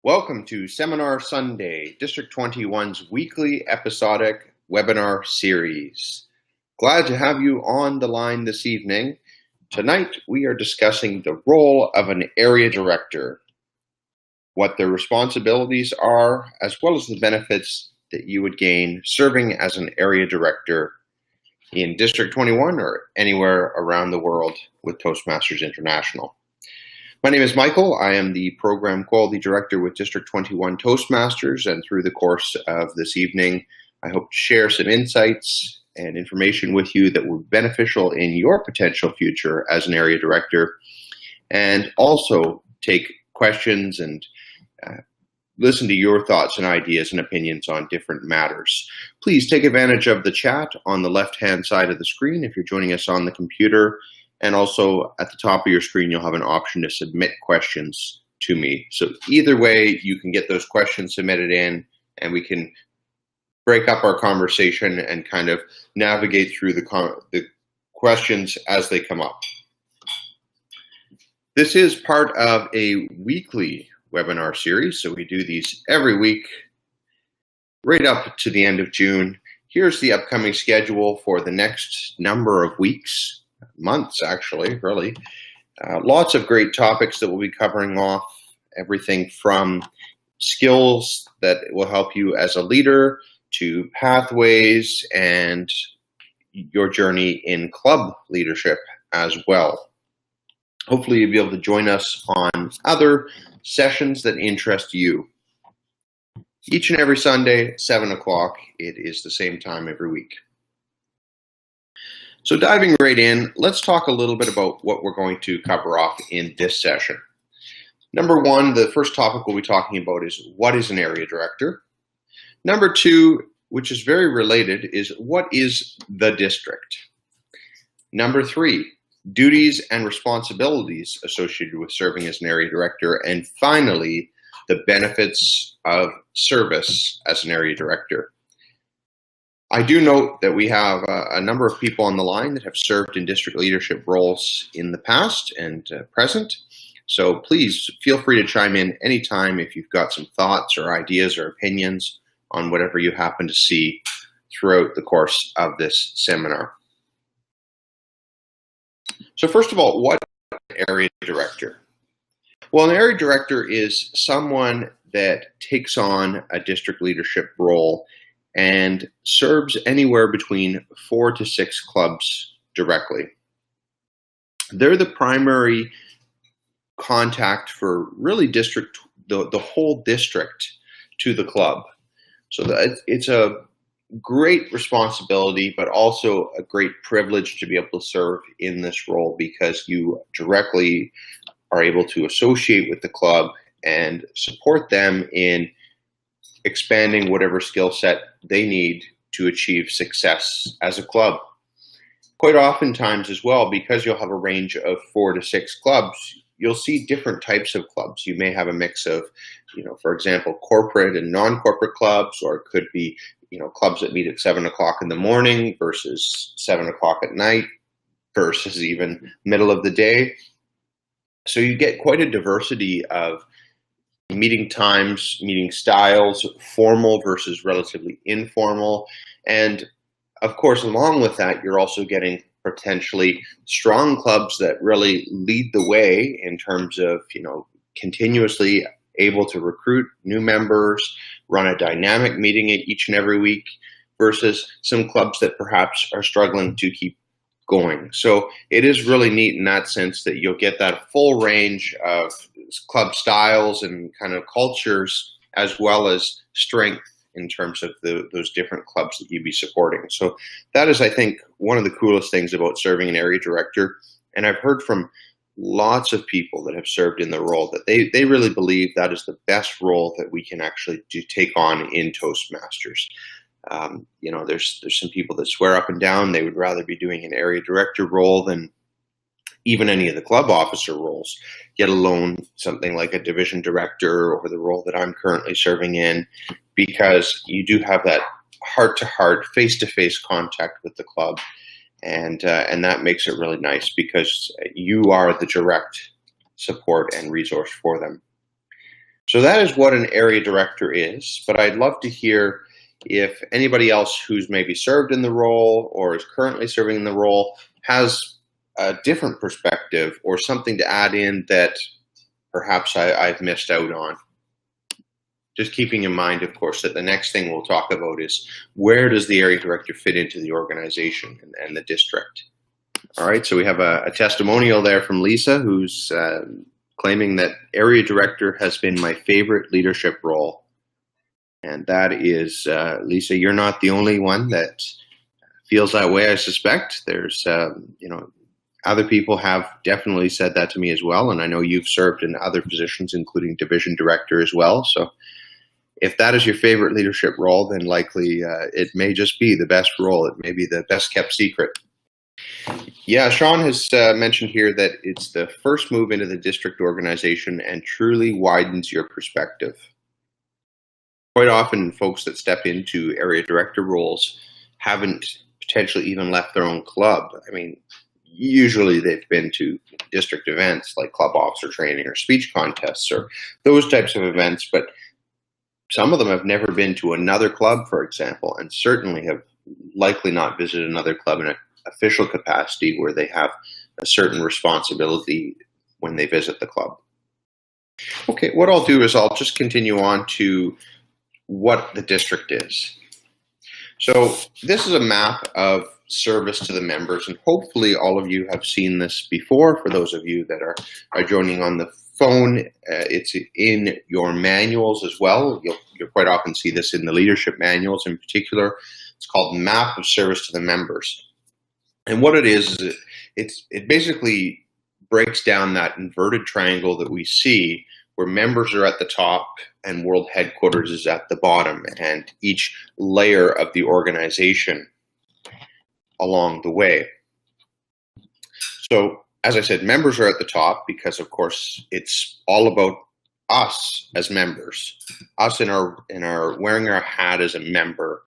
Welcome to Seminar Sunday, District 21's weekly episodic webinar series. Glad to have you on the line this evening. Tonight we are discussing the role of an area director, what their responsibilities are, as well as the benefits that you would gain serving as an area director in District 21 or anywhere around the world with Toastmasters International. My name is Michael. I am the Program Quality Director with District 21 Toastmasters, and through the course of this evening, I hope to share some insights and information with you that will be beneficial in your potential future as an area director, and also take questions and listen to your thoughts and ideas and opinions on different matters. Please take advantage of the chat on the left-hand side of the screen if you're joining us on the computer. And also at the top of your screen, you'll have an option to submit questions to me. So either way, you can get those questions submitted in and we can break up our conversation and kind of navigate through the questions as they come up. This is part of a weekly webinar series. So we do these every week right up to the end of June. Here's the upcoming schedule for the next number of weeks. Months, actually, really. Lots of great topics that we'll be covering off, everything from skills that will help you as a leader to pathways and your journey in club leadership as well. Hopefully you'll be able to join us on other sessions that interest you. Each and every Sunday, 7 o'clock, it is the same time every week. So diving right in, let's talk a little bit about what we're going to cover off in this session. Number one, the first topic we'll be talking about is what is an area director? Number two, which is very related, is what is the district? Number three, duties and responsibilities associated with serving as an area director. And finally, the benefits of service as an area director. I do note that we have a number of people on the line that have served in district leadership roles in the past and present. So please feel free to chime in anytime if you've got some thoughts or ideas or opinions on whatever you happen to see throughout the course of this seminar. So first of all, what is an area director? Well, an area director is someone that takes on a district leadership role and serves anywhere between 4 to 6 clubs directly. They're the primary contact for really the whole district to the club. So it's a great responsibility, but also a great privilege to be able to serve in this role because you directly are able to associate with the club and support them in expanding whatever skill set they need to achieve success as a club. Quite oftentimes as well, because you'll have a range of 4 to 6 clubs, you'll see different types of clubs. You may have a mix of, for example, corporate and non-corporate clubs, or it could be, clubs that meet at 7 o'clock in the morning versus 7 o'clock at night versus even middle of the day. So you get quite a diversity of meeting times, meeting styles, formal versus relatively informal. And of course, along with that, you're also getting potentially strong clubs that really lead the way in terms of, continuously able to recruit new members, run a dynamic meeting each and every week versus some clubs that perhaps are struggling to keep going. So it is really neat in that sense that you'll get that full range of club styles and kind of cultures, as well as strength in terms of those different clubs that you'd be supporting. So that is, I think, one of the coolest things about serving an area director. And I've heard from lots of people that have served in the role that they really believe that is the best role that we can actually take on in Toastmasters. There's some people that swear up and down they would rather be doing an area director role than even any of the club officer roles, let alone something like a division director or the role that I'm currently serving in, because you do have that heart-to-heart, face-to-face contact with the club, and that makes it really nice because you are the direct support and resource for them. So that is what an area director is, but I'd love to hear if anybody else who's maybe served in the role or is currently serving in the role has a different perspective or something to add in that perhaps I've missed out on. Just keeping in mind, of course, that the next thing we'll talk about is where does the area director fit into the organization and the district. All right, so we have a testimonial there from Lisa, who's claiming that area director has been my favorite leadership role. And that is, Lisa, you're not the only one that feels that way, I suspect. There's, other people have definitely said that to me as well. And I know you've served in other positions, including division director as well. So if that is your favorite leadership role, then likely it may just be the best role. It may be the best kept secret. Yeah, Sean has mentioned here that it's the first move into the district organization and truly widens your perspective. Quite often, folks that step into area director roles haven't potentially even left their own club. I mean, usually they've been to district events like club officer training or speech contests or those types of events, but some of them have never been to another club, for example, and certainly have likely not visited another club in an official capacity where they have a certain responsibility when they visit the club. Okay, what I'll do is I'll just continue on to what the district is. So this is a map of service to the members, and hopefully all of you have seen this before. For those of you that are joining on the phone, it's in your manuals as well. You'll quite often see this in the leadership manuals in particular. It's called Map of Service to the Members. And what it is it basically breaks down that inverted triangle that we see where members are at the top and world headquarters is at the bottom, and each layer of the organization along the way. So, as I said, members are at the top because, of course, it's all about us as members, us in our wearing our hat as a member.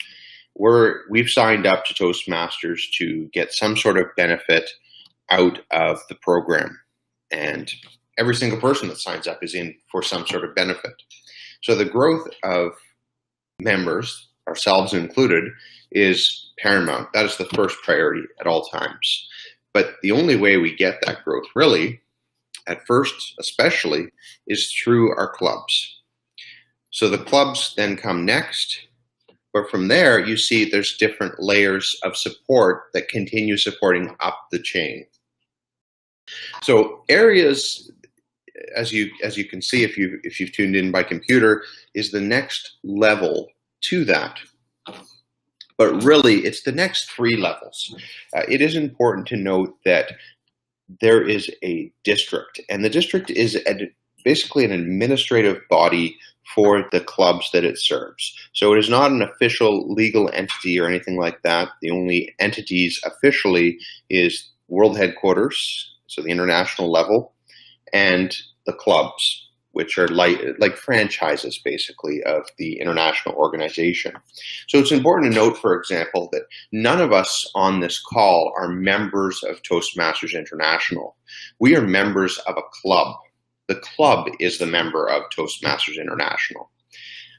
We've signed up to Toastmasters to get some sort of benefit out of the program, and every single person that signs up is in for some sort of benefit. So the growth of members, ourselves included, is paramount. That is the first priority at all times. But the only way we get that growth, really, at first especially, is through our clubs. So the clubs then come next. But from there, you see there's different layers of support that continue supporting up the chain. So areas, as you can see if you've tuned in by computer, is the next level to that. But really, it's the next three levels. It is important to note that there is a district, and the district is basically an administrative body for the clubs that it serves. So it is not an official legal entity or anything like that. The only entities officially is world headquarters, so the international level, and the clubs, which are like franchises, basically, of the international organization. So it's important to note, for example, that none of us on this call are members of Toastmasters International. We are members of a club. The club is the member of Toastmasters International.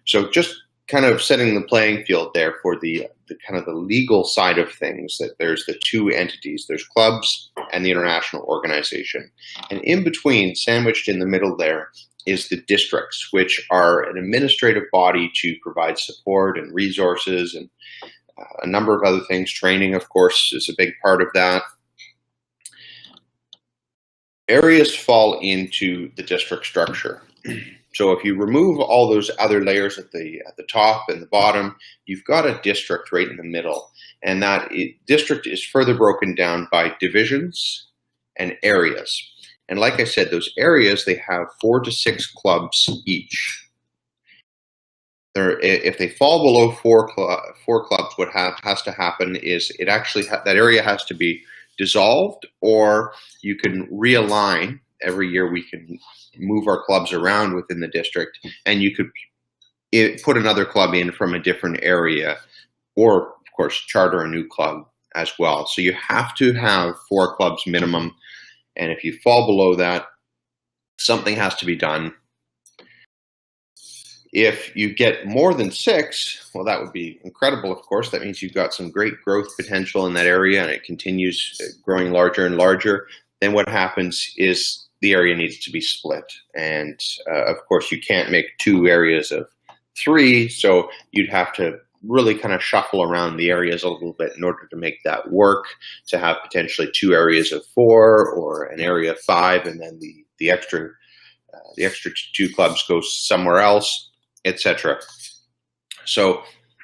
So just kind of setting the playing field there for the kind of the legal side of things, that there's the two entities. There's clubs and the international organization. And in between, sandwiched in the middle there, is the districts, which are an administrative body to provide support and resources and a number of other things. Training, of course, is a big part of that. Areas fall into the district structure. So if you remove all those other layers at the top and the bottom, you've got a district right in the middle. And that district is further broken down by divisions and areas. And like I said, those areas, they have 4 to 6 clubs each. If they fall below four clubs, what has to happen is it actually that area has to be dissolved, or you can realign. Every year we can move our clubs around within the district, and you could put another club in from a different area, or of course charter a new club as well. So you have to have 4 clubs minimum, and if you fall below that, something has to be done. If you get more than 6, well, that would be incredible, of course. That means you've got some great growth potential in that area and it continues growing larger and larger. Then what happens is the area needs to be split. And of course, you can't make 2 areas of 3, so you'd have to really kind of shuffle around the areas a little bit in order to make that work, to have potentially 2 areas of 4 or an area of 5, and then the extra 2 clubs go somewhere else, etc. So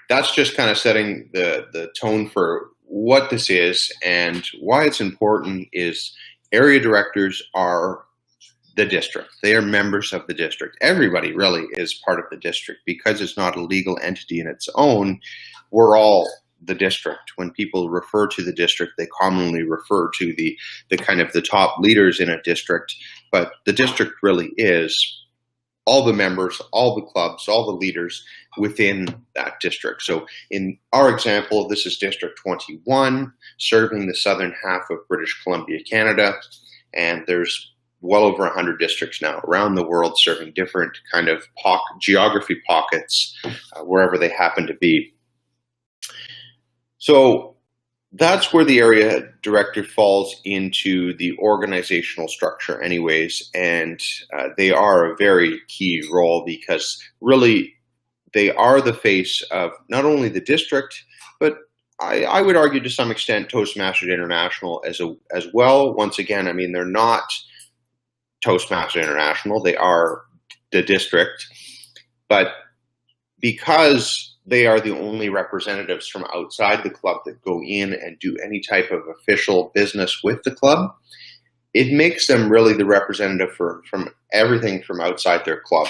that's just kind of setting the tone for what this is, and why it's important is area directors are the district. They are members of the district. Everybody really is part of the district because it's not a legal entity in its own. We're all the district. When people refer to the district, they commonly refer to the kind of the top leaders in a district, but the district really is all the members, all the clubs, all the leaders within that district. So in our example, this is District 21, serving the southern half of British Columbia, Canada, and there's well over 100 districts now around the world serving different kind of geography pockets, wherever they happen to be. So that's where the area director falls into the organizational structure anyways, and they are a very key role because really they are the face of not only the district, but I would argue to some extent Toastmasters International as well. Once again, I mean, they're not Toastmasters International, they are the district, but because they are the only representatives from outside the club that go in and do any type of official business with the club, it makes them really the representative from everything from outside their club.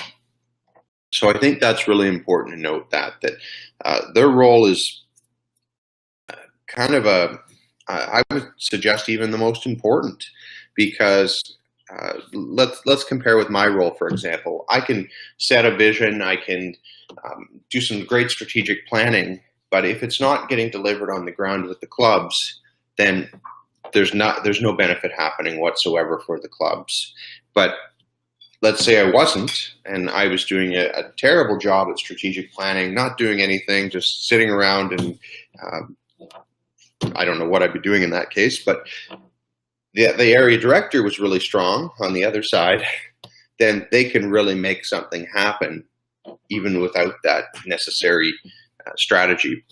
So I think that's really important to note that their role is kind of I would suggest even the most important, because let's compare with my role, for example. I can set a vision, I can do some great strategic planning, but if it's not getting delivered on the ground with the clubs, then there's no benefit happening whatsoever for the clubs. But let's say I wasn't, and I was doing a terrible job at strategic planning, not doing anything, just sitting around, and I don't know what I'd be doing in that case, but the area director was really strong on the other side, then they can really make something happen even without that necessary strategy.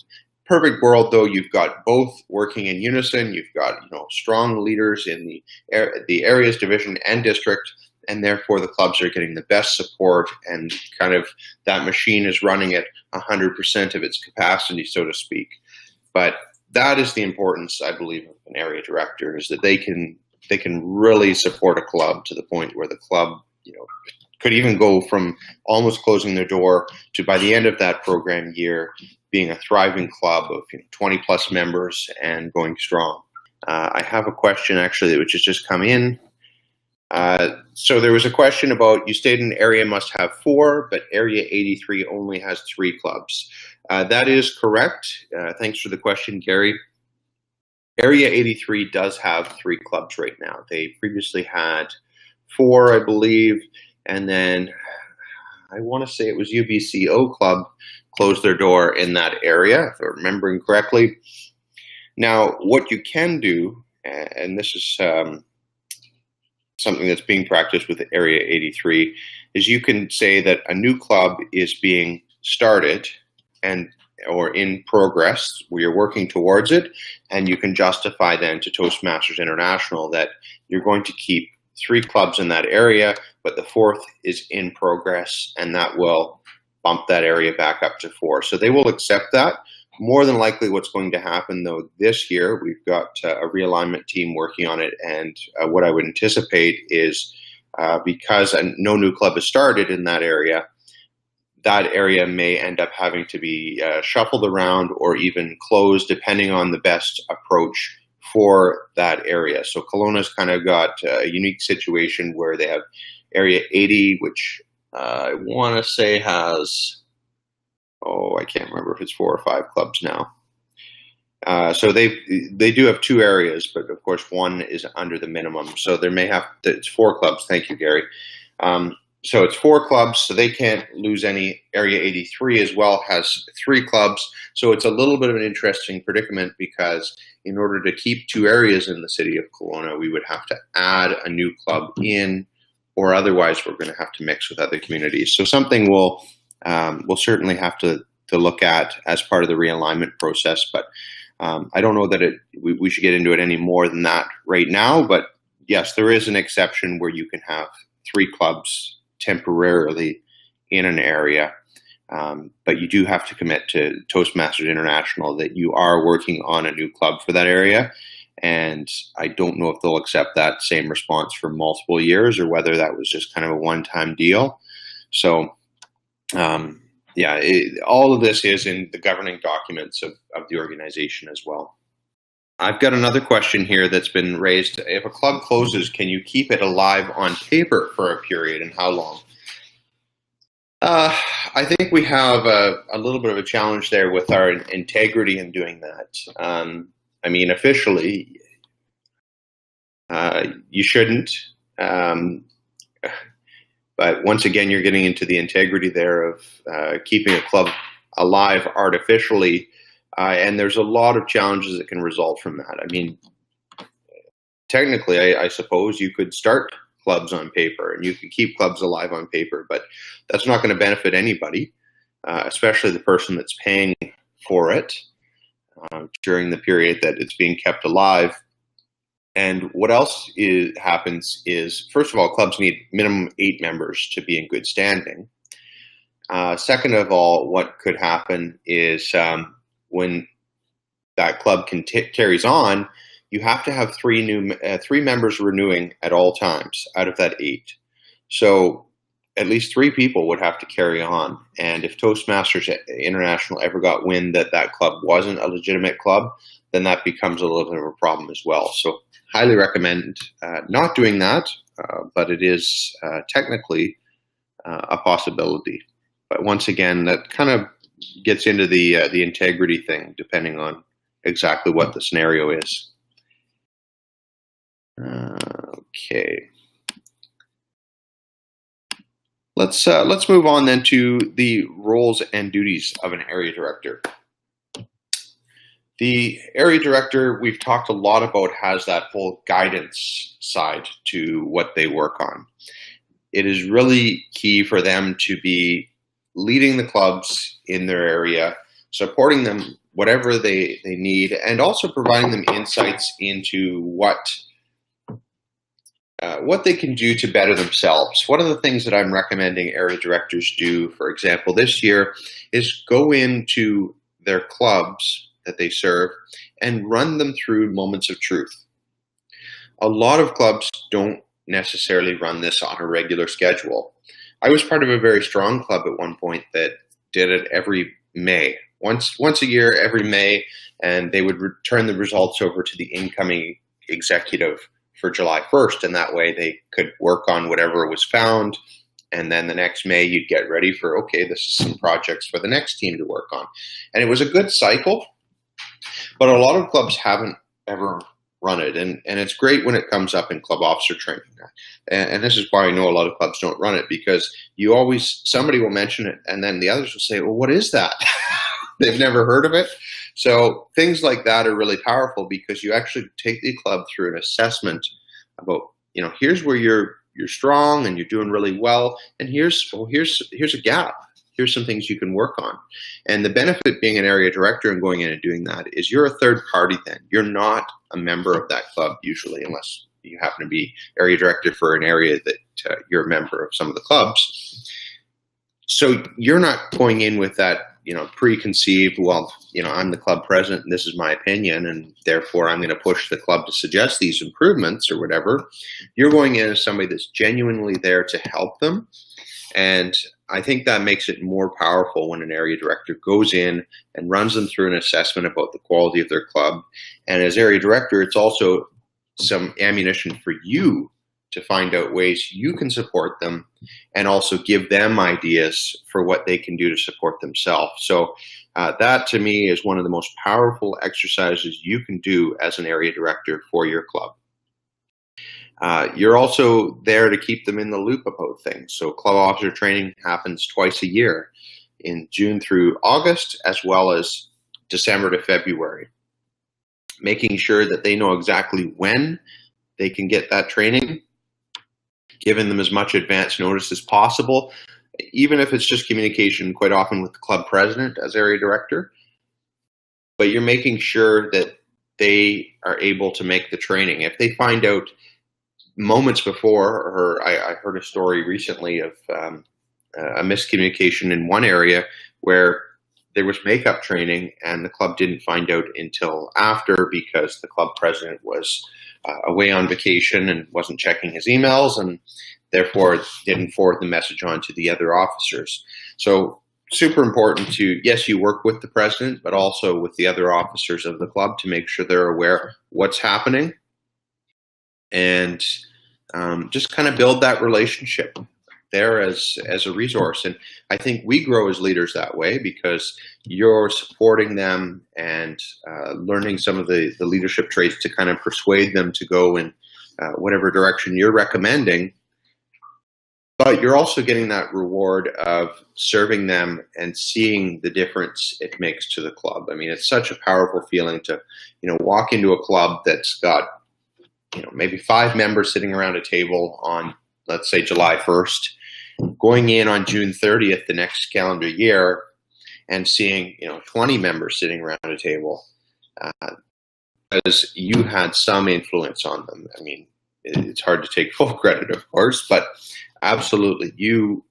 Perfect world, though, you've got both working in unison. You've got strong leaders in the areas, division, and district, and therefore the clubs are getting the best support, and kind of that machine is running at 100% of its capacity, so to speak. But that is the importance, I believe, of an area director, is that they can really support a club to the point where the club, could even go from almost closing their door to, by the end of that program year, being a thriving club of 20 plus members and going strong. I have a question actually which has just come in. So there was a question about, you stated an area must have 4, but Area 83 only has 3 clubs. That is correct. Thanks for the question, Gary. Area 83 does have 3 clubs right now. They previously had 4, I believe, and then I want to say it was UBCO Club closed their door in that area, if I'm remembering correctly. Now, what you can do, and this is something that's being practiced with Area 83, is you can say that a new club is being started or in progress, where you're working towards it, and you can justify then to Toastmasters International that you're going to keep 3 clubs in that area, but the 4th is in progress, and that will bump that area back up to 4. So they will accept that. More than likely what's going to happen, though, this year, we've got a realignment team working on it, and what I would anticipate is because no new club has started in that area may end up having to be shuffled around or even closed, depending on the best approach for that area. So Kelowna's kind of got a unique situation where they have Area 80, which I want to say has, I can't remember if it's 4 or 5 clubs now. So they do have 2 areas, but of course one is under the minimum. So there may have, it's 4 clubs. Thank you, Gary. So it's 4 clubs, so they can't lose any. Area 83 as well has 3 clubs. So it's a little bit of an interesting predicament, because in order to keep 2 areas in the city of Kelowna, we would have to add a new club in, or otherwise we're going to have to mix with other communities. So something we'll certainly have to look at as part of the realignment process. But I don't know that we should get into it any more than that right now. But yes, there is an exception where you can have 3 clubs temporarily in an area, but you do have to commit to Toastmasters International that you are working on a new club for that area. And I don't know if they'll accept that same response for multiple years, or whether that was just kind of a one-time deal. So yeah, all of this is in the governing documents of the organization as well. I've got another question here that's been raised. If a club closes, can you keep it alive on paper for a period, and how long? I think we have a little bit of a challenge there with our integrity in doing that. I mean, officially, you shouldn't. But once again, you're getting into the integrity there of keeping a club alive artificially. And there's a lot of challenges that can result from that. I mean, technically, I suppose you could start clubs on paper and you could keep clubs alive on paper, but that's not going to benefit anybody, especially the person that's paying for it during the period that it's being kept alive. And what else happens is, first of all, clubs need minimum 8 members to be in good standing. Second of all, what could happen is when that club carries on, you have to have 3 members renewing at all times out of that 8. So at least 3 people would have to carry on. And if Toastmasters International ever got wind that that club wasn't a legitimate club, then that becomes a little bit of a problem as well. So highly recommend not doing that, but it is technically a possibility. But once again, that kind of gets into the integrity thing, depending on exactly what the scenario is. Okay. Let's move on then to the roles and duties of an area director. The area director, we've talked a lot about, has that whole guidance side to what they work on. It is really key for them to be leading the clubs in their area, supporting them whatever they need, and also providing them insights into what they can do to better themselves. One of the things that I'm recommending area directors do, for example, this year, is go into their clubs that they serve and run them through moments of truth. A lot of clubs don't necessarily run this on a regular schedule. I was part of a very strong club at one point that did it every May, once a year, every May, and they would return the results over to the incoming executive for July 1st, and that way they could work on whatever was found. And then the next May, you'd get ready for, okay, this is some projects for the next team to work on. And it was a good cycle, but a lot of clubs haven't ever run it. And it's great when it comes up in club officer training. And this is why I know a lot of clubs don't run it, because somebody will mention it, and then the others will say, well, what is that? They've never heard of it. So things like that are really powerful, because you actually take the club through an assessment about, here's where you're strong and you're doing really well, and here's a gap. Here's some things you can work on. And the benefit being an area director and going in and doing that is you're a third party then. You're not a member of that club usually, unless you happen to be area director for an area that you're a member of some of the clubs. So you're not going in with that, preconceived, well, I'm the club president and this is my opinion, and therefore I'm going to push the club to suggest these improvements or whatever. You're going in as somebody that's genuinely there to help them. And I think that makes it more powerful when an area director goes in and runs them through an assessment about the quality of their club. And as area director, it's also some ammunition for you to find out ways you can support them, and also give them ideas for what they can do to support themselves. So that to me is one of the most powerful exercises you can do as an area director for your club. You're also there to keep them in the loop about things. So club officer training happens twice a year, in June through August, as well as December to February. Making sure that they know exactly when they can get that training, giving them as much advance notice as possible, even if it's just communication, quite often with the club president as area director. But you're making sure that they are able to make the training. If they find out moments before, or I heard a story recently of a miscommunication in one area where there was makeup training and the club didn't find out until after because the club president was away on vacation and wasn't checking his emails, and therefore didn't forward the message on to the other officers. So super important to, yes, you work with the president, but also with the other officers of the club to make sure they're aware what's happening, and just kind of build that relationship there as a resource. And I think we grow as leaders that way because you're supporting them and learning some of the leadership traits to kind of persuade them to go in whatever direction you're recommending. But you're also getting that reward of serving them and seeing the difference it makes to the club. I mean, it's such a powerful feeling to, walk into a club that's got, maybe 5 members sitting around a table on, let's say, July 1st, going in on June 30th the next calendar year and seeing, 20 members sitting around a table because you had some influence on them. I mean, it's hard to take full credit, of course, but absolutely, you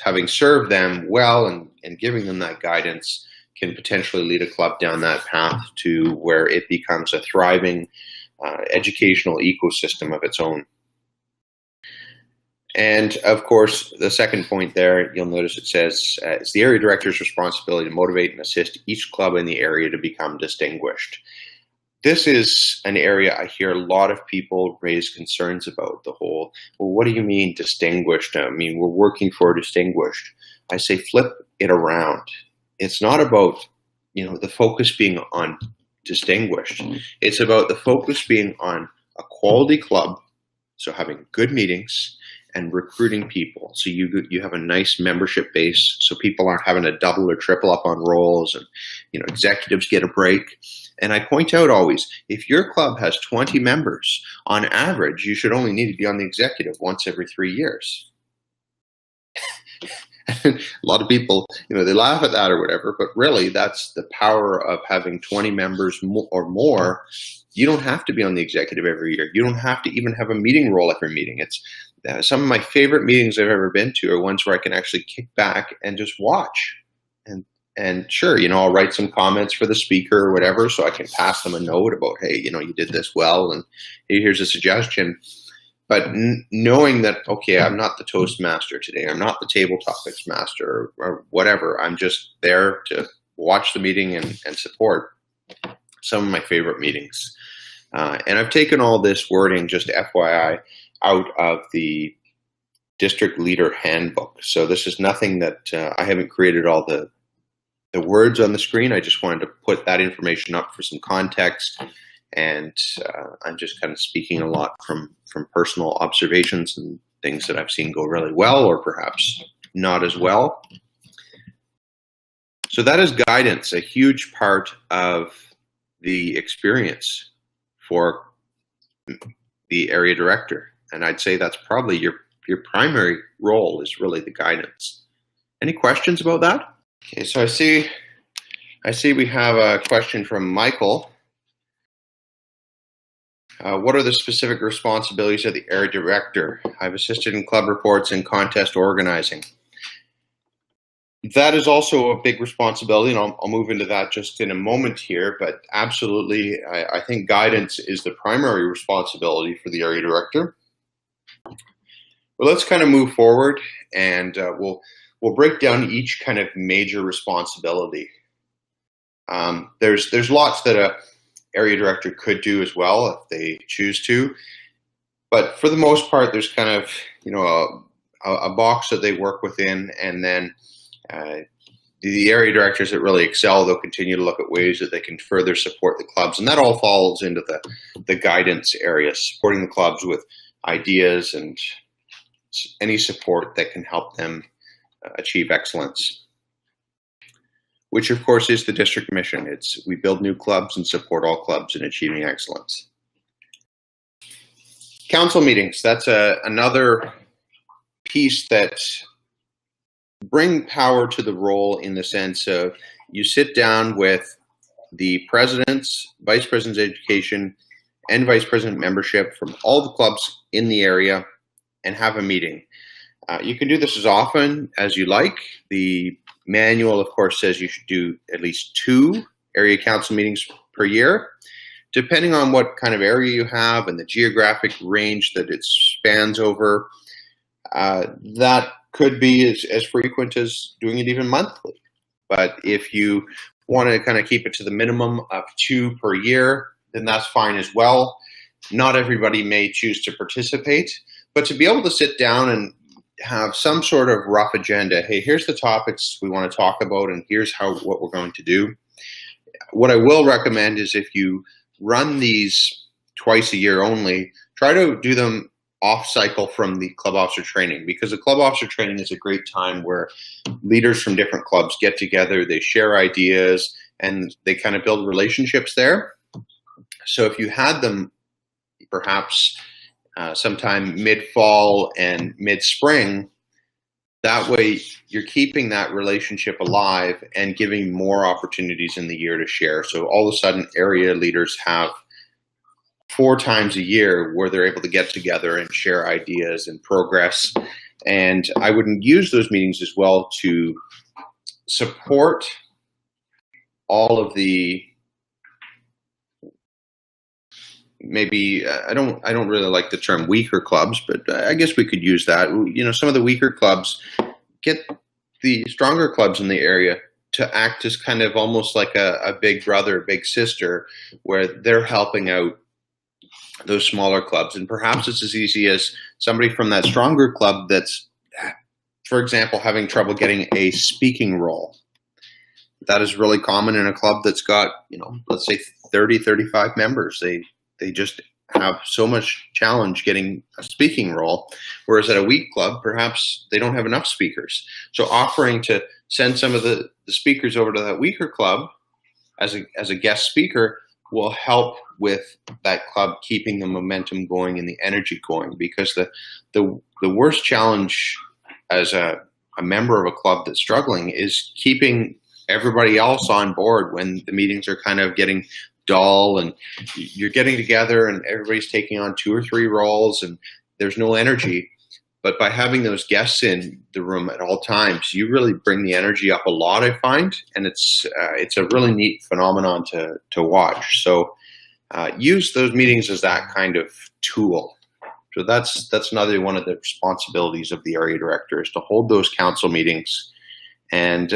having served them well and giving them that guidance can potentially lead a club down that path to where it becomes a thriving educational ecosystem of its own. And of course, the second point there, you'll notice it says, it's the area director's responsibility to motivate and assist each club in the area to become distinguished. This is an area I hear a lot of people raise concerns about, the whole, well, what do you mean distinguished? I mean, we're working for distinguished. I say flip it around. It's not about, the focus being on distinguished. It's about the focus being on a quality club, so having good meetings and recruiting people. So you have a nice membership base, so people aren't having to double or triple up on roles, and executives get a break. And I point out always, if your club has 20 members, on average, you should only need to be on the executive once every 3 years. A lot of people, they laugh at that or whatever, but really that's the power of having 20 members or more. You don't have to be on the executive every year. You don't have to even have a meeting role every meeting. It's some of my favorite meetings I've ever been to are ones where I can actually kick back and just watch. And sure, I'll write some comments for the speaker or whatever, so I can pass them a note about, hey, you did this well, and hey, here's a suggestion. But knowing that, okay, I'm not the Toastmaster today, I'm not the table topics master or whatever, I'm just there to watch the meeting and support. Some of my favorite meetings. And I've taken all this wording, just FYI, out of the district leader handbook. So this is nothing that I haven't created all the words on the screen. I just wanted to put that information up for some context. And I'm just kind of speaking a lot from personal observations and things that I've seen go really well or perhaps not as well. So that is guidance, a huge part of the experience for the area director. And I'd say that's probably your primary role is really the guidance. Any questions about that? Okay, so I see we have a question from Michael. What are the specific responsibilities of the area director? I've assisted in club reports and contest organizing. That is also a big responsibility, and I'll move into that just in a moment here, but absolutely, I think guidance is the primary responsibility for the area director. Well, let's kind of move forward, and we'll break down each kind of major responsibility. There's lots that a area director could do as well if they choose to, but for the most part, there's kind of a box that they work within, and then the area directors that really excel, they'll continue to look at ways that they can further support the clubs. And that all falls into the guidance area, supporting the clubs with ideas and any support that can help them achieve excellence, which of course is the district mission. We build new clubs and support all clubs in achieving excellence. Council meetings, that's another piece that bring power to the role, in the sense of you sit down with the presidents, vice presidents of education, and vice president membership from all the clubs in the area and have a meeting. You can do this as often as you like. The manual, of course, says you should do at least 2 area council meetings per year. Depending on what kind of area you have and the geographic range that it spans over, that could be as frequent as doing it even monthly. But if you want to kind of keep it to the minimum of 2 per year, then that's fine as well. Not everybody may choose to participate, but to be able to sit down and have some sort of rough agenda, hey, here's the topics we want to talk about, and here's what we're going to do. What I will recommend is, if you run these twice a year only, try to do them off cycle from the club officer training, because the club officer training is a great time where leaders from different clubs get together, they share ideas, and they kind of build relationships there. So if you had them perhaps sometime mid-fall and mid-spring, that way you're keeping that relationship alive and giving more opportunities in the year to share. So all of a sudden area leaders have 4 times a year where they're able to get together and share ideas and progress. And I would use those meetings as well to support all of the, maybe I don't really like the term weaker clubs, but I guess we could use that. You know, some of the weaker clubs, get the stronger clubs in the area to act as kind of almost like a big brother, big sister, where they're helping out those smaller clubs. And perhaps it's as easy as somebody from that stronger club that's, for example, having trouble getting a speaking role. That is really common in a club that's got, you know, let's say 30, 35 members. They just have so much challenge getting a speaking role, whereas at a weak club, perhaps they don't have enough speakers. So offering to send some of the speakers over to that weaker club as a guest speaker will help with that club keeping the momentum going and the energy going, because the worst challenge as a member of a club that's struggling is keeping everybody else on board when the meetings are kind of getting dull and you're getting together and everybody's taking on 2 or 3 roles and there's no energy. But by having those guests in the room at all times, you really bring the energy up a lot, I find, and it's a really neat phenomenon to watch. So use those meetings as that kind of tool. So that's another one of the responsibilities of the area director, is to hold those council meetings and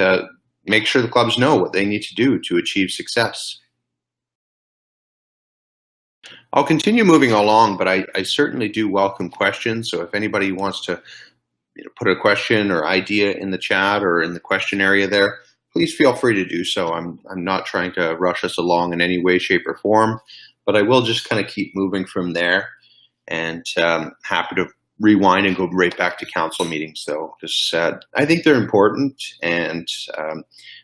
make sure the clubs know what they need to do to achieve success. I'll continue moving along, but I certainly do welcome questions. So if anybody wants to put a question or idea in the chat or in the question area there, please feel free to do so. I'm not trying to rush us along in any way, shape, or form, but I will just kind of keep moving from there, and happy to rewind and go right back to council meetings, though, because I think they're important, and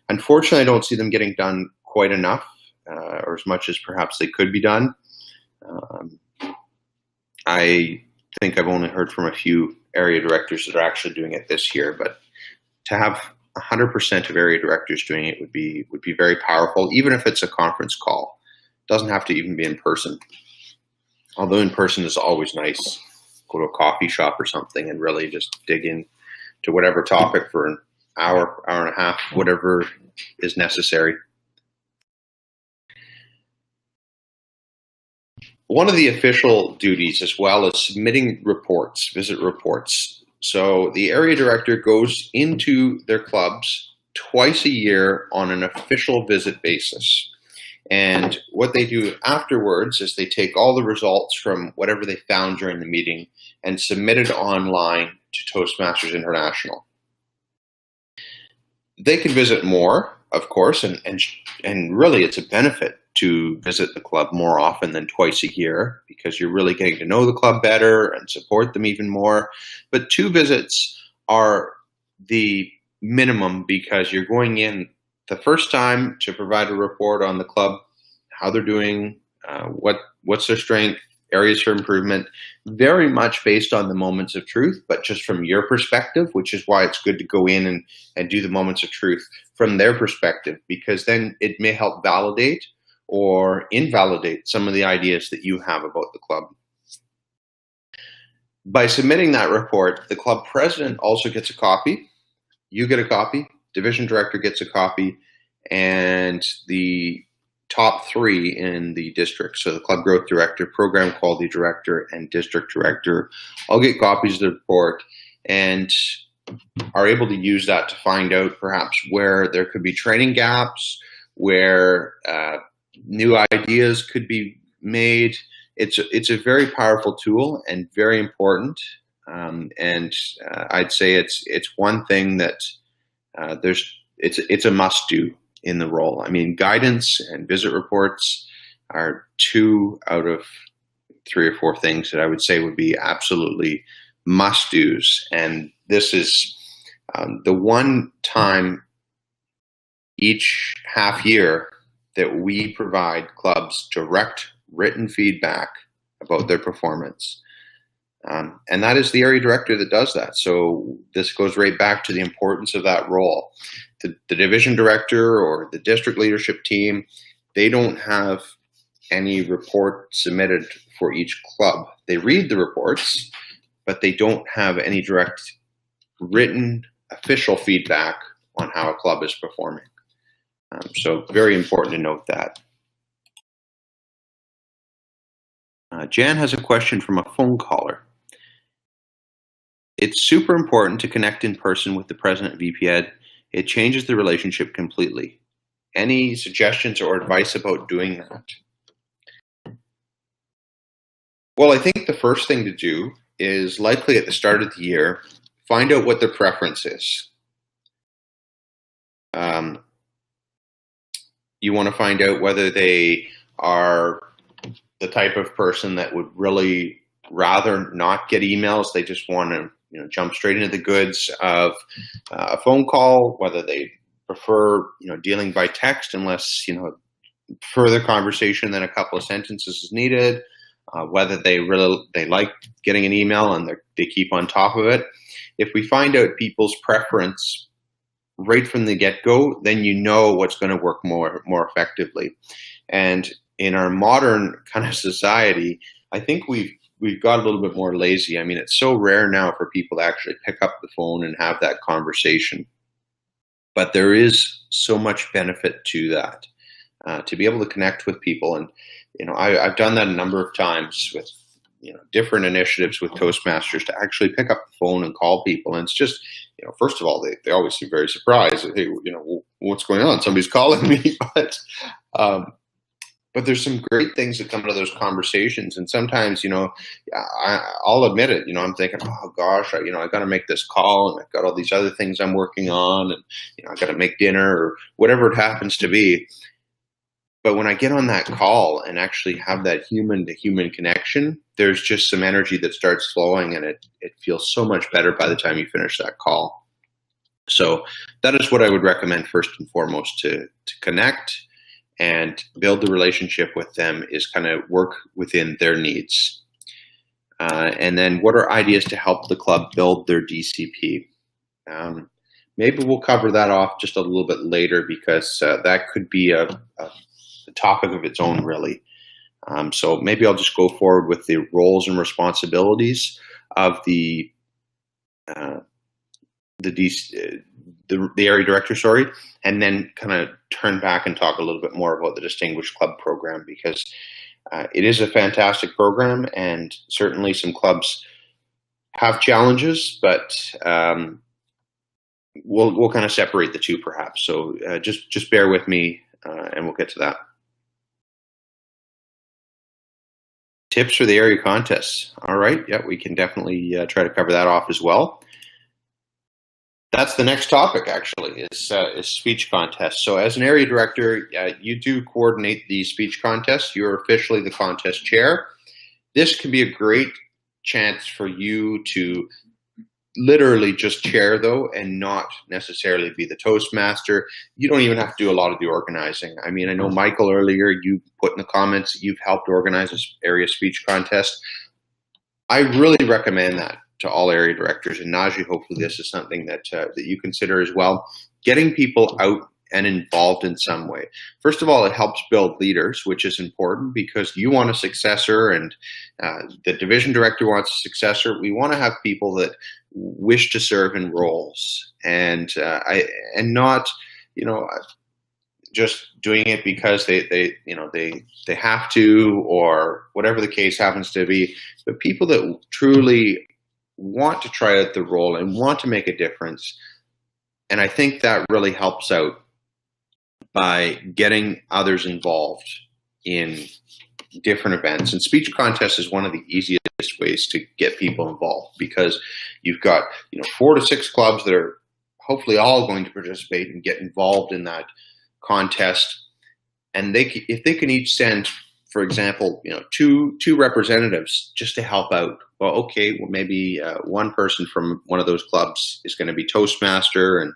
unfortunately I don't see them getting done quite enough, or as much as perhaps they could be done. I think I've only heard from a few area directors that are actually doing it this year, but to have 100% of area directors doing it would be very powerful, even if it's a conference call. It doesn't have to even be in person. Although in person is always nice. Go to a coffee shop or something and really just dig in to whatever topic for an hour, hour and a half, whatever is necessary. One of the official duties as well is submitting reports, visit reports. So the area director goes into their clubs twice a year on an official visit basis. And what they do afterwards is they take all the results from whatever they found during the meeting and submit it online to Toastmasters International. They can visit more, of course, and really it's a benefit to visit the club more often than twice a year because you're really getting to know the club better and support them even more. But 2 visits are the minimum because you're going in the first time to provide a report on the club, how they're doing, what's their strength, areas for improvement, very much based on the moments of truth, but just from your perspective, which is why it's good to go in and do the moments of truth from their perspective, because then it may help validate or invalidate some of the ideas that you have about the club. By submitting that report, the club president also gets a copy. You get a copy, division director gets a copy, and the top 3 in the district, so the club growth director, program quality director, and district director, all get copies of the report and are able to use that to find out perhaps where there could be training gaps, where new ideas could be made. It's a very powerful tool and very important. I'd say it's one thing that it's a must do in the role. I mean, guidance and visit reports are 2 out of 3 or 4 things that I would say would be absolutely must do's. And this is the one time each half year that we provide clubs direct written feedback about their performance. And that is the area director that does that. So this goes right back to the importance of that role. The division director or the district leadership team, they don't have any report submitted for each club. They read the reports, but they don't have any direct written official feedback on how a club is performing. So very important to note that. Jan has a question from a phone caller. It's super important to connect in person with the president of VP Ed. It changes the relationship completely. Any suggestions or advice about doing that? Well, I think the first thing to do is likely at the start of the year, find out what their preference is. You want to find out whether they are the type of person that would really rather not get emails. They just want to jump straight into the goods of a phone call, whether they prefer dealing by text unless further conversation than a couple of sentences is needed, whether they like getting an email and they keep on top of it. If we find out people's preference right from the get-go, then what's going to work more effectively. And in our modern kind of society, I think we've got a little bit more lazy. I mean, it's so rare now for people to actually pick up the phone and have that conversation. But there is so much benefit to that, to be able to connect with people. And, I've done that a number of times with, different initiatives with Toastmasters to actually pick up the phone and call people. And it's just, first of all, they always seem very surprised. Hey, what's going on? Somebody's calling me. But there's some great things that come out of those conversations. And sometimes, I'll admit it, I'm thinking, oh gosh, I got to make this call and I've got all these other things I'm working on and, I got to make dinner or whatever it happens to be. But when I get on that call and actually have that human to human connection, there's just some energy that starts flowing and it feels so much better by the time you finish that call. So that is what I would recommend first and foremost, to connect and build the relationship with them, is kind of work within their needs. And then what are ideas to help the club build their DCP? Maybe we'll cover that off just a little bit later because that could be a topic of its own, really. So maybe I'll just go forward with the roles and responsibilities of the area director, and then kind of turn back and talk a little bit more about the Distinguished Club Program, because it is a fantastic program, and certainly some clubs have challenges, but we'll kind of separate the two perhaps. So just bear with me, and we'll get to that. Tips for the area contests. All right, yeah, we can definitely try to cover that off as well. That's the next topic, actually, is speech contests. So as an area director, you do coordinate the speech contests. You're officially the contest chair. This can be a great chance for you to literally just chair, though, and not necessarily be the Toastmaster. You don't even have to do a lot of the organizing. I mean, I know, Michael, earlier you put in the comments that you've helped organize this area speech contest. I really recommend that to all area directors, and Najee, hopefully this is something that that you consider as well. Getting people out and involved in some way. First of all, it helps build leaders, which is important because you want a successor, and the division director wants a successor. We want to have people that wish to serve in roles, and not, just doing it because they have to, or whatever the case happens to be, but people that truly want to try out the role and want to make a difference. And I think that really helps out by getting others involved in different events. And speech contest is one of the easiest ways to get people involved, because you've got 4 to 6 clubs that are hopefully all going to participate and get involved in that contest. And if they can each send, for example, two representatives just to help out. Well, okay, well, maybe one person from one of those clubs is going to be Toastmaster, and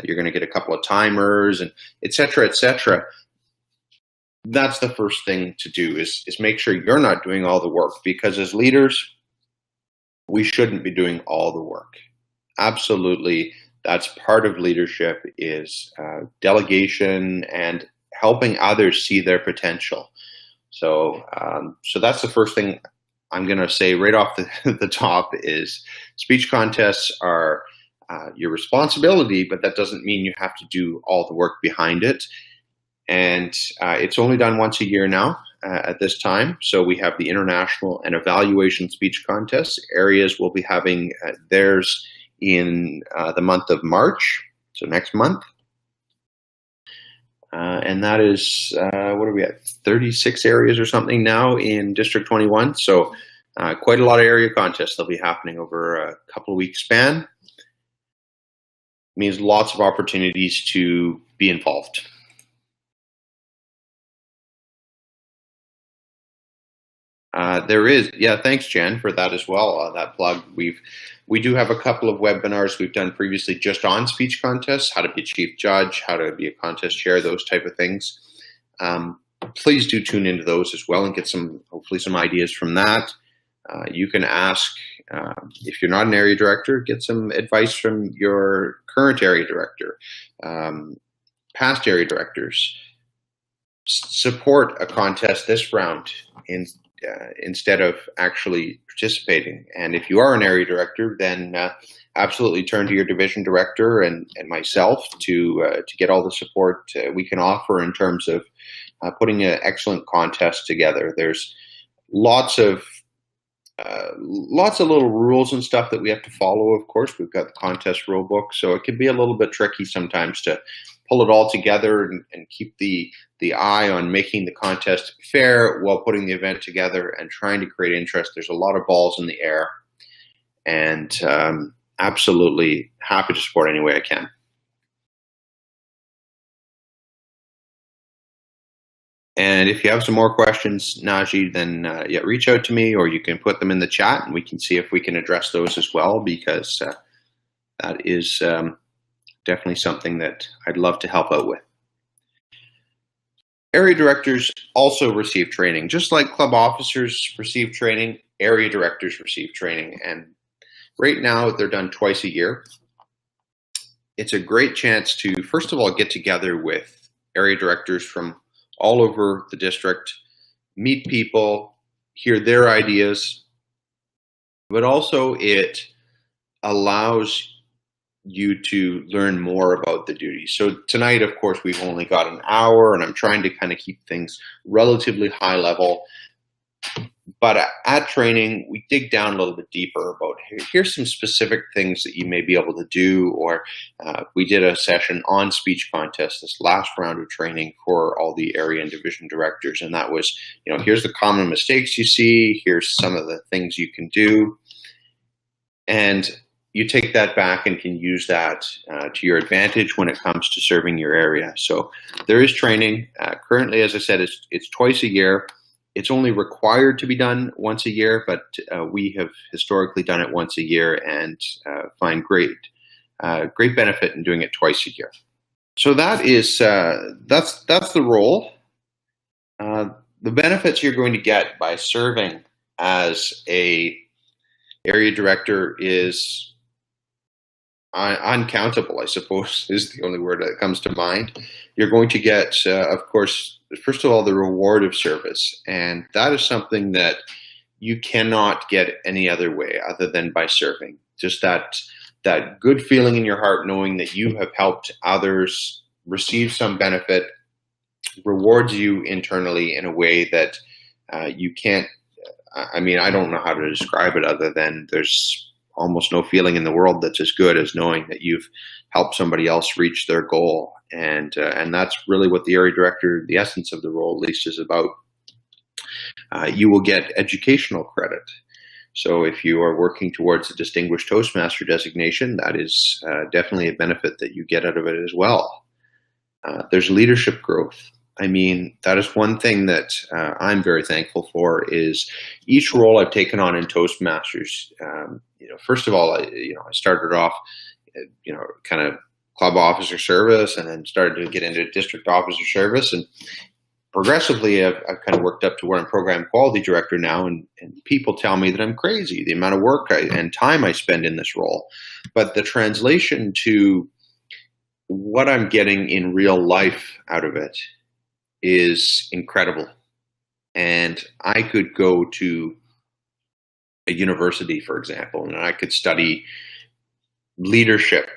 you're going to get a couple of timers, and et cetera, et cetera. That's the first thing to do, is make sure you're not doing all the work, because as leaders, we shouldn't be doing all the work. Absolutely, that's part of leadership, is delegation and helping others see their potential. So that's the first thing I'm going to say right off the top, is speech contests are your responsibility, but that doesn't mean you have to do all the work behind it. And it's only done once a year now at this time. So we have the international and evaluation speech contests. Areas will be having theirs in the month of March, so next month. And that is, what are we at, 36 areas or something now in District 21. So quite a lot of area contests that'll be happening over a couple of weeks span. Means lots of opportunities to be involved. There is, yeah, thanks, Jen, for that as well, that plug. We do have a couple of webinars we've done previously just on speech contests, how to be a chief judge, how to be a contest chair, those type of things. Please do tune into those as well and get hopefully some ideas from that. You can ask, if you're not an area director, get some advice from your current area director, past area directors. Support a contest this round instead of actually participating. And if you are an area director, then absolutely turn to your division director and myself to get all the support we can offer in terms of putting an excellent contest together. There's lots of little rules and stuff that we have to follow. Of course, we've got the contest rule book, so it can be a little bit tricky sometimes to pull it all together and keep the eye on making the contest fair while putting the event together and trying to create interest. There's a lot of balls in the air, and absolutely happy to support any way I can. And if you have some more questions, Najee, then reach out to me, or you can put them in the chat and we can see if we can address those as well, because that is definitely something that I'd love to help out with. Area directors also receive training. Just like club officers receive training, area directors receive training. And right now they're done twice a year. It's a great chance to, first of all, get together with area directors from all over the district, meet people, hear their ideas, but also it allows you to learn more about the duties. So tonight, of course, we've only got an hour, and I'm trying to kind of keep things relatively high level. But at training, we dig down a little bit deeper about, here's some specific things that you may be able to do. Or we did a session on speech contests this last round of training for all the area and division directors. And that was, here's the common mistakes you see. Here's some of the things you can do. And, you take that back and can use that to your advantage when it comes to serving your area. So there is training. Currently, as I said, it's twice a year. It's only required to be done once a year, but we have historically done it once a year and find great benefit in doing it twice a year. So that is that's the role. The benefits you're going to get by serving as a area director is uncountable, I suppose, is the only word that comes to mind. You're going to get, of course, first of all, the reward of service. And that is something that you cannot get any other way other than by serving. Just that good feeling in your heart, knowing that you have helped others receive some benefit, rewards you internally in a way that you can't. I mean, I don't know how to describe it other than there's almost no feeling in the world that's as good as knowing that you've helped somebody else reach their goal. And that's really what the area director, the essence of the role at least, is about. You will get educational credit. So if you are working towards a distinguished Toastmaster designation, that is definitely a benefit that you get out of it as well. There's leadership growth. I mean, that is one thing that I'm very thankful for, is each role I've taken on in Toastmasters. First of all, I started off, kind of club officer service, and then started to get into district officer service. And progressively, I've kind of worked up to where I'm program quality director now, and people tell me that I'm crazy, the amount of work and time I spend in this role. But the translation to what I'm getting in real life out of it is incredible. And I could go to a university, for example, and I could study leadership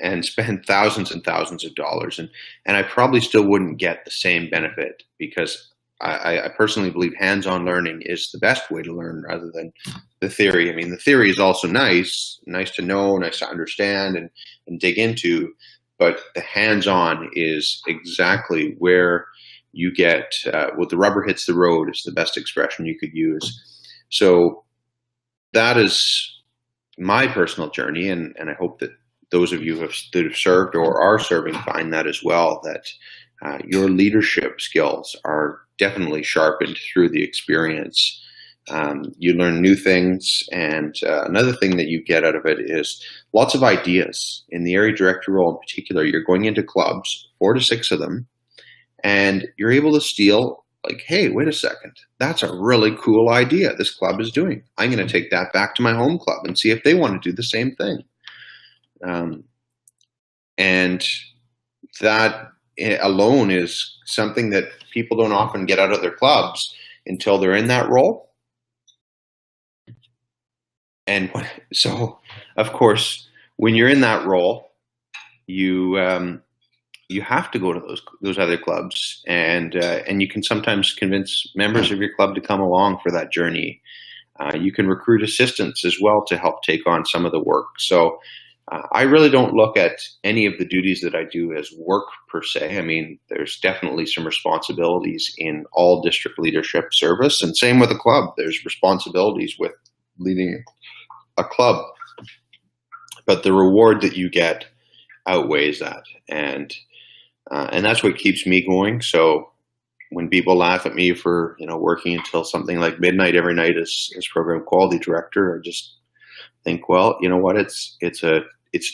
and spend thousands and thousands of dollars, and I probably still wouldn't get the same benefit, because I personally believe hands-on learning is the best way to learn rather than the theory. I mean, the theory is also nice to know, nice to understand and dig into, but the hands-on is exactly where you get, well, the rubber hits the road is the best expression you could use. So that is my personal journey, and I hope that those of you that have served or are serving find that as well, that your leadership skills are definitely sharpened through the experience. You learn new things, and another thing that you get out of it is lots of ideas. In the area director role in particular, you're going into clubs, 4 to 6 of them, and you're able to steal, like, hey, wait a second, that's a really cool idea this club is doing. I'm going to take that back to my home club and see if they want to do the same thing. And that alone is something that people don't often get out of their clubs until they're in that role. And so, of course, when you're in that role, you have to go to those other clubs, and you can sometimes convince members of your club to come along for that journey. You can recruit assistants as well to help take on some of the work. So I really don't look at any of the duties that I do as work per se. I mean, there's definitely some responsibilities in all district leadership service, and same with a club. There's responsibilities with leading a club, but the reward that you get outweighs that, and that's what keeps me going. So when people laugh at me for working until something like midnight every night as program quality director, I just think, well, you know what? It's a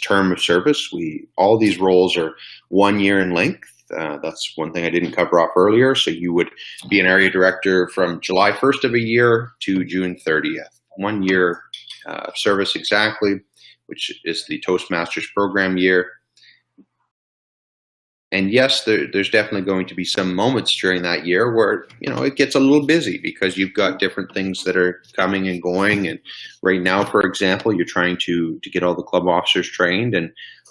term of service. All these roles are 1 year in length. That's one thing I didn't cover off earlier. So you would be an area director from July 1st of a year to June 30th. 1 year of service exactly, which is the Toastmasters program year. And yes, there's definitely going to be some moments during that year where, it gets a little busy because you've got different things that are coming and going. And right now, for example, you're trying to get all the club officers trained. And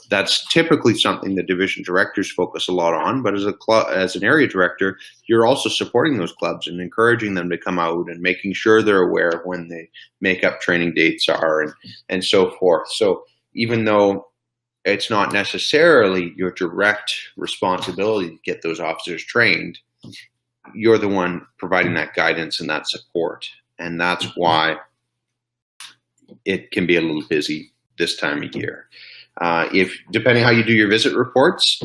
that's typically something that division directors focus a lot on. But as an area director, you're also supporting those clubs and encouraging them to come out and making sure they're aware of when the make-up training dates are and so forth. So even though it's not necessarily your direct responsibility to get those officers trained, you're the one providing that guidance and that support. And that's why it can be a little busy this time of year. If depending how you do your visit reports,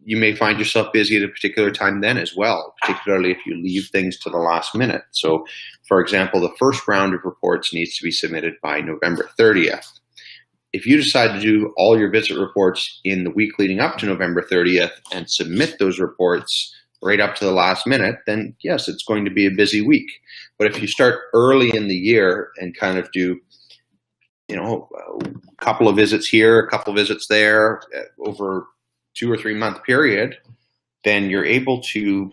you may find yourself busy at a particular time then as well, particularly if you leave things to the last minute. So, for example, the first round of reports needs to be submitted by November 30th. If you decide to do all your visit reports in the week leading up to November 30th and submit those reports right up to the last minute, then yes, it's going to be a busy week. But if you start early in the year and kind of do, a couple of visits here, a couple of visits there over 2 or 3 month period, then you're able to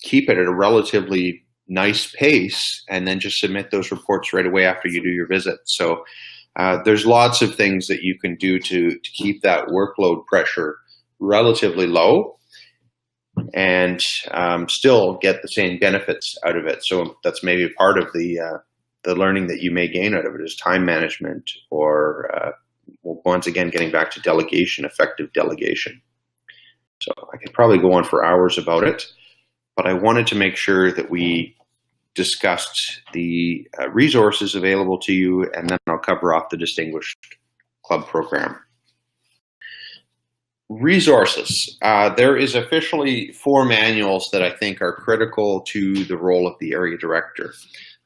keep it at a relatively nice pace and then just submit those reports right away after you do your visit. So there's lots of things that you can do to keep that workload pressure relatively low and still get the same benefits out of it. So that's maybe part of the learning that you may gain out of it is time management, or once again, getting back to delegation, effective delegation. So I could probably go on for hours about it, but I wanted to make sure that we discussed the resources available to you, and then I'll cover off the Distinguished Club program. Resources. There is officially 4 manuals that I think are critical to the role of the area director.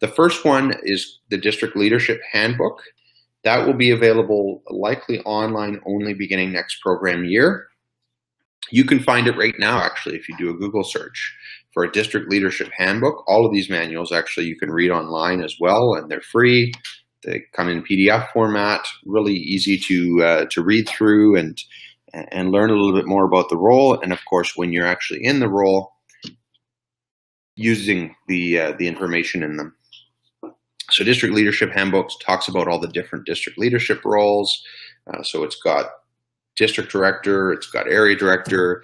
The first one is the District Leadership Handbook. That will be available likely online only beginning next program year. You can find it right now, actually, if you do a Google search for a District Leadership Handbook. All of these manuals, actually, you can read online as well, and they're free. They come in PDF format, really easy to read through and learn a little bit more about the role. And of course, when you're actually in the role, using the information in them. So District Leadership Handbook talks about all the different district leadership roles. So it's got district director, it's got area director,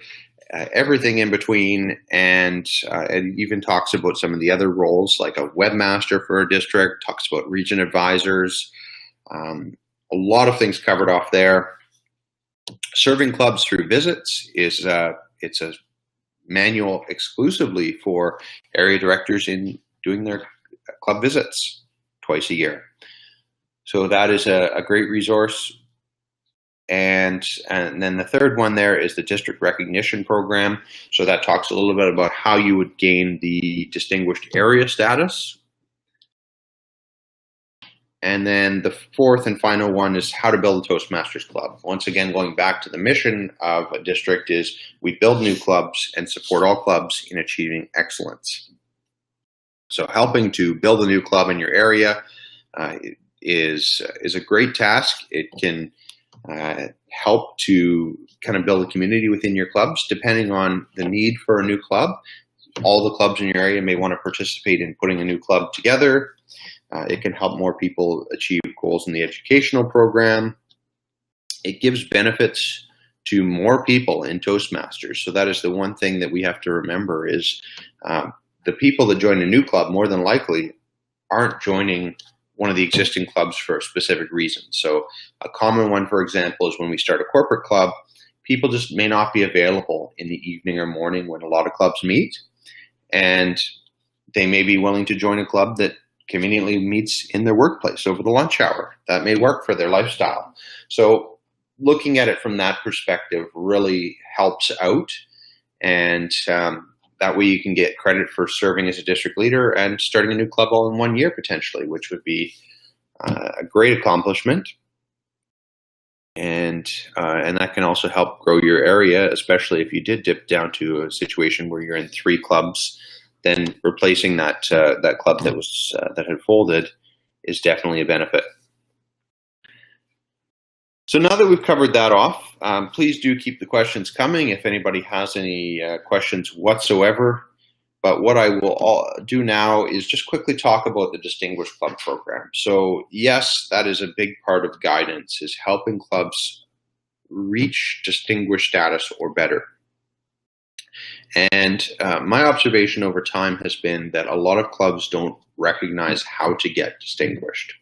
everything in between, and it even talks about some of the other roles, like a webmaster for a district, talks about region advisors, a lot of things covered off there. Serving clubs through visits is it's a manual exclusively for area directors in doing their club visits twice a year. So that is a great resource. And then the third one there is the District Recognition Program. So that talks a little bit about how you would gain the distinguished area status. And then the fourth and final one is how to build a Toastmasters club. Once again, going back to the mission of a district is we build new clubs and support all clubs in achieving excellence. So helping to build a new club in your area is a great task. It can help to kind of build a community within your clubs, depending on the need for a new club. All the clubs in your area may want to participate in putting a new club together. It can help more people achieve goals in the educational program. It gives benefits to more people in Toastmasters. So that is the one thing that we have to remember is the people that join a new club more than likely aren't joining one of the existing clubs for a specific reason. So a common one, for example, is when we start a corporate club, people just may not be available in the evening or morning when a lot of clubs meet, and they may be willing to join a club that conveniently meets in their workplace over the lunch hour. That may work for their lifestyle. So looking at it from that perspective really helps out, and that way you can get credit for serving as a district leader and starting a new club all in 1 year potentially, which would be a great accomplishment. And that can also help grow your area, especially if you did dip down to a situation where you're in 3 clubs. Then replacing that club that had folded is definitely a benefit. So now that we've covered that off, please do keep the questions coming if anybody has any questions whatsoever. But what I will do now is just quickly talk about the Distinguished Club program. So yes, that is a big part of guidance, is helping clubs reach distinguished status or better. And my observation over time has been that a lot of clubs don't recognize how to get distinguished.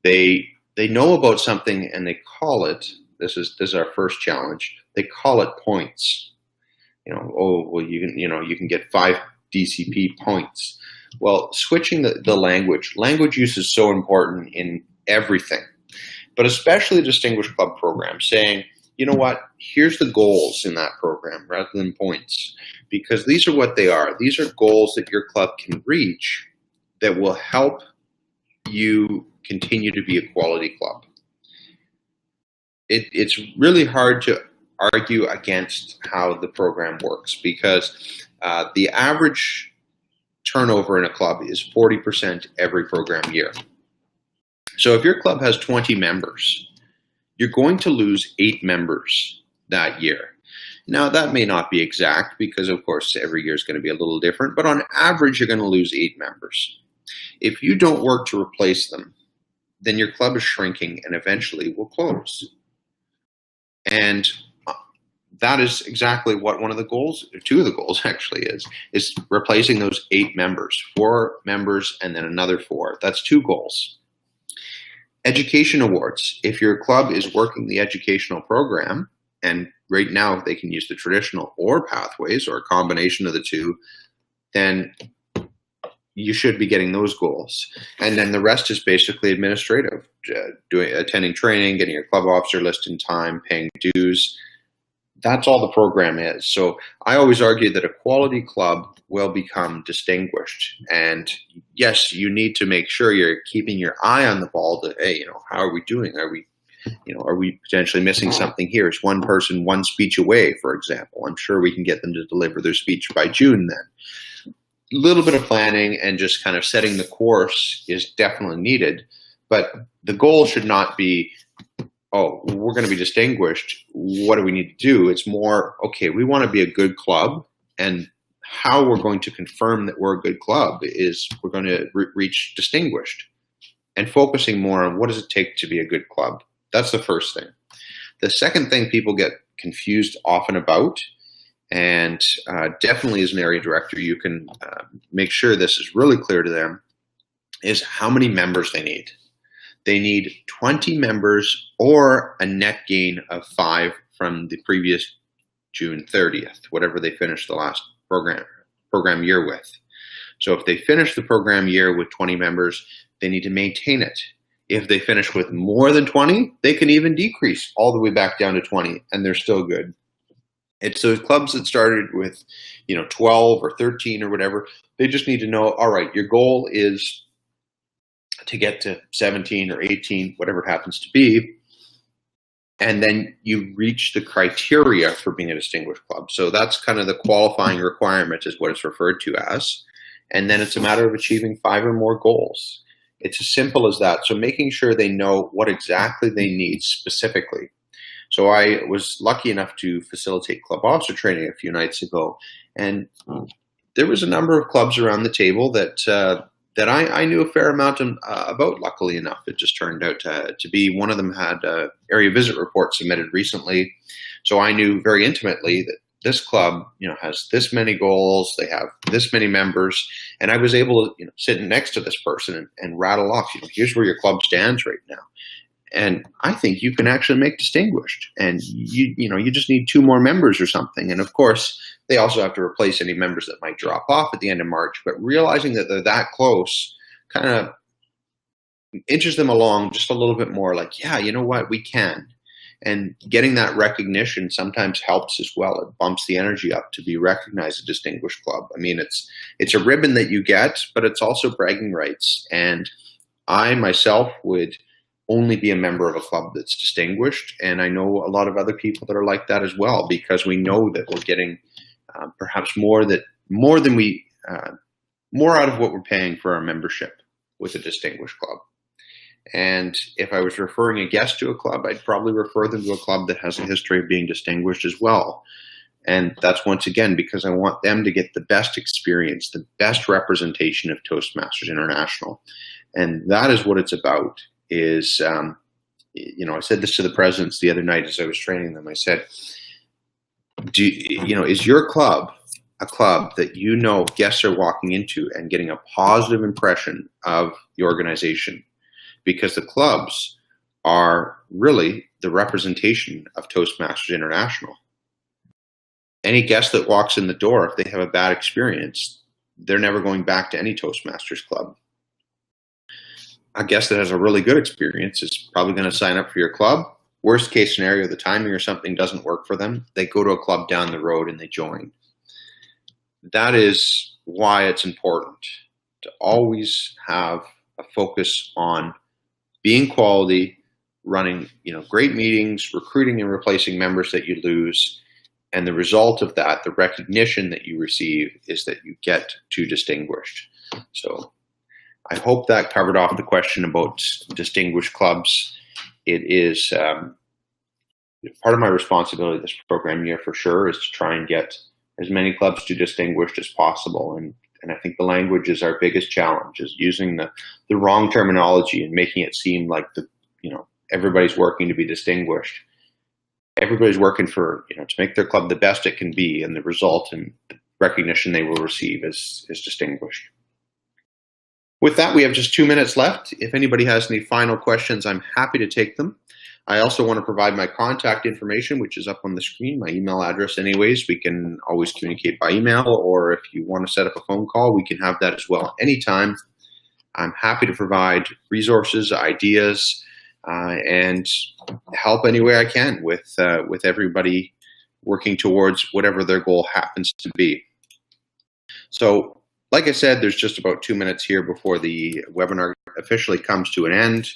They know about something and they call it, this is our first challenge, they call it points. Oh, well, you can get 5 DCP points. Well, switching the language use is so important in everything. but especially a distinguished club program, saying, you know what, here's the goals in that program rather than points, because these are what they are. These are goals that your club can reach that will help you continue to be a quality club. It's really hard to argue against how the program works, because the average turnover in a club is 40% every program year. So if your club has 20 members, you're going to lose 8 members that year. Now, that may not be exact because, of course, every year is going to be a little different, but on average, you're going to lose 8 members. If you don't work to replace them, then your club is shrinking and eventually will close. And that is exactly what one of the goals, 2 of the goals actually is replacing those 8 members, 4 members, and then another 4. That's 2 goals. Education awards. If your club is working the educational program, and right now they can use the traditional or pathways or a combination of the 2, then you should be getting those goals. And then the rest is basically administrative, attending training, getting your club officer list in time, paying dues. That's all the program is. So I always argue that a quality club will become distinguished. And yes, you need to make sure you're keeping your eye on the ball to, hey, how are we doing? Are we potentially missing something here? Is one person one speech away, for example? I'm sure we can get them to deliver their speech by June then. A little bit of planning and just kind of setting the course is definitely needed, but the goal should not be, oh, we're going to be distinguished. What do we need to do? It's more, okay, we want to be a good club, and how we're going to confirm that we're a good club is we're going to reach distinguished, and focusing more on what does it take to be a good club. That's the first thing. The second thing people get confused often about, and definitely as an area director, you can make sure this is really clear to them, is how many members they need. They need 20 members or a net gain of 5 from the previous June 30th, whatever they finished the last program year with. So if they finish the program year with 20 members, they need to maintain it. If they finish with more than 20, they can even decrease all the way back down to 20, and they're still good. It's those clubs that started with, 12 or 13 or whatever. They just need to know, all right, your goal is to get to 17 or 18, whatever it happens to be. And then you reach the criteria for being a distinguished club. So that's kind of the qualifying requirement is what it's referred to as. And then it's a matter of achieving 5 or more goals. It's as simple as that. So making sure they know what exactly they need specifically. So I was lucky enough to facilitate club officer training a few nights ago, and there was a number of clubs around the table that I knew a fair amount about. Luckily enough, it just turned out to be one of them had an area visit report submitted recently, so I knew very intimately that this club, has this many goals, they have this many members, and I was able to, sit next to this person and rattle off, here's where your club stands right now. And I think you can actually make distinguished, and you just need 2 more members or something. And of course, they also have to replace any members that might drop off at the end of March. But realizing that they're that close kind of inches them along just a little bit more. Like, yeah, you know what, we can. And getting that recognition sometimes helps as well. It bumps the energy up to be recognized as a distinguished club. I mean, it's a ribbon that you get, but it's also bragging rights. And I myself would only be a member of a club that's distinguished, and I know a lot of other people that are like that as well, because we know that we're getting perhaps more out of what we're paying for our membership with a distinguished club. And if I was referring a guest to a club, I'd probably refer them to a club that has a history of being distinguished as well. And that's once again because I want them to get the best experience, the best representation of Toastmasters International, and that is what it's about. Is, I said this to the presidents the other night as I was training them. I said, is your club a club that guests are walking into and getting a positive impression of the organization? Because the clubs are really the representation of Toastmasters International. Any guest that walks in the door, if they have a bad experience, they're never going back to any Toastmasters club. A guest that has a really good experience is probably going to sign up for your club. Worst case scenario, the timing or something doesn't work for them. They go to a club down the road and they join. That is why it's important to always have a focus on being quality, running great meetings, recruiting and replacing members that you lose. And the result of that, the recognition that you receive, is that you get to distinguished. So I hope that covered off the question about distinguished clubs. It is part of my responsibility this program year for sure is to try and get as many clubs to distinguished as possible. And I think the language is our biggest challenge, is using the wrong terminology and making it seem like everybody's working to be distinguished. Everybody's working for, to make their club the best it can be, and the result and the recognition they will receive is distinguished. With that, we have just 2 minutes left. If anybody has any final questions, I'm happy to take them. I also want to provide my contact information, which is up on the screen, my email address anyways. We can always communicate by email, or if you want to set up a phone call, we can have that as well anytime. I'm happy to provide resources, ideas, and help any way I can with everybody working towards whatever their goal happens to be. So, like I said, there's just about 2 minutes here before the webinar officially comes to an end.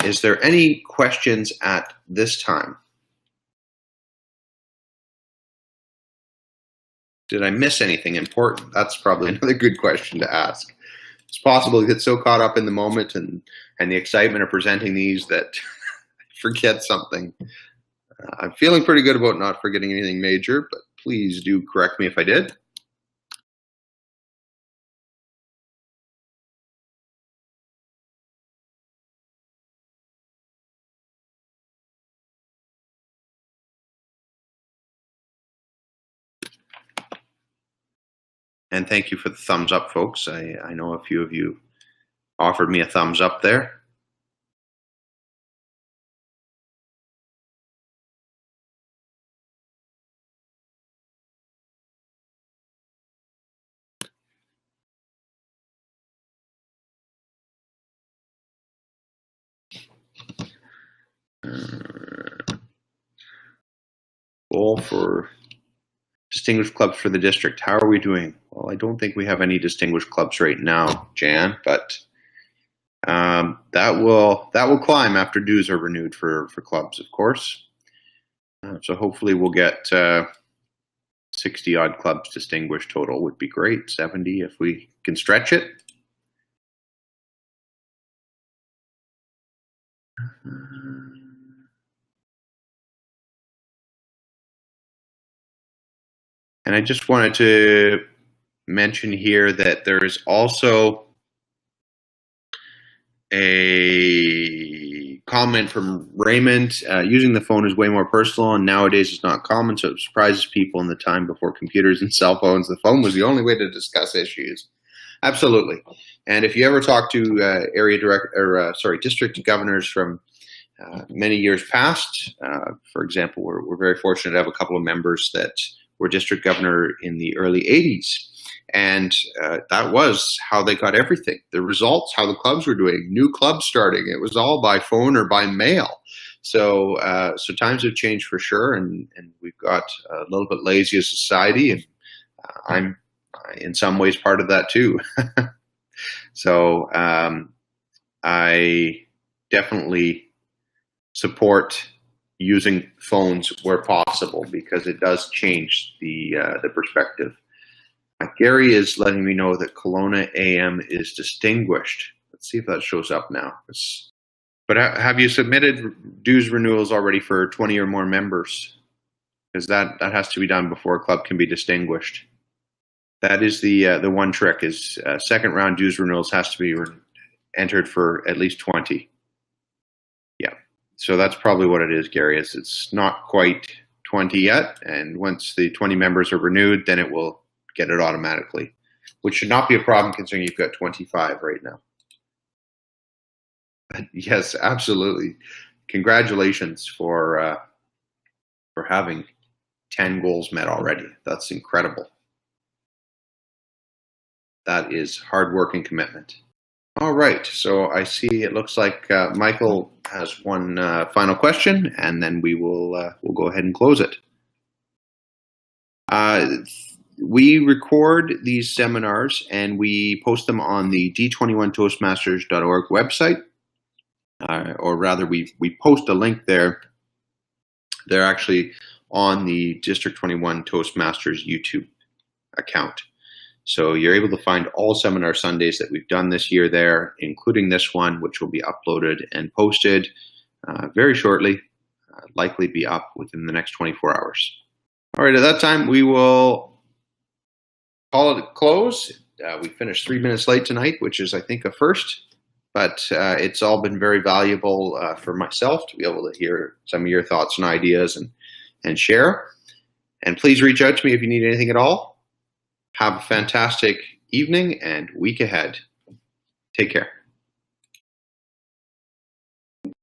Is there any questions at this time? Did I miss anything important? That's probably another good question to ask. It's possible to get so caught up in the moment and the excitement of presenting these that I forget something. I'm feeling pretty good about not forgetting anything major, but please do correct me if I did. And thank you for the thumbs up, folks. I know a few of you offered me a thumbs up there. Goal for distinguished clubs for the district. How are we doing? Well, I don't think we have any distinguished clubs right now, Jan, but that will climb after dues are renewed for clubs, of course. So hopefully we'll get 60 odd clubs distinguished total. Would be great. 70 if we can stretch it. And I just wanted to mention here that there is also a comment from Raymond. Using the phone is way more personal, and nowadays it's not common, so it surprises people in the time before computers and cell phones. The phone was the only way to discuss issues. Absolutely. And if you ever talk to district governors from many years past, for example, we're very fortunate to have a couple of members that were district governor in the early 80s. And that was how they got everything. The results, how the clubs were doing, new clubs starting. It was all by phone or by mail. So times have changed for sure, and we've got a little bit lazy as a society, and I'm in some ways part of that too. So I definitely support using phones where possible, because it does change the perspective. Gary is letting me know that Kelowna AM is distinguished. Let's see if that shows up now. But have you submitted dues renewals already for 20 or more members? Because that has to be done before a club can be distinguished. That is the one trick, is second round dues renewals has to be entered for at least 20. Yeah, so that's probably what it is, Gary. It's not quite 20 yet, and once the 20 members are renewed, then it will get it automatically, which should not be a problem considering you've got 25 right now. Yes, absolutely. Congratulations for having 10 goals met already. That's incredible. That is hard work and commitment. All right. So I see it looks like Michael has one final question, and then we'll go ahead and close it. We record these seminars and we post them on the d21toastmasters.org website, or rather, we post a link there. They're actually on the District 21 Toastmasters YouTube account. So you're able to find all seminar Sundays that we've done this year there, including this one, which will be uploaded and posted very shortly, likely be up within the next 24 hours. All right, at that time, we will call it a close. We finished 3 minutes late tonight, which is, I think, a first, but it's all been very valuable for myself to be able to hear some of your thoughts and ideas and share. And please reach out to me if you need anything at all. Have a fantastic evening and week ahead. Take care.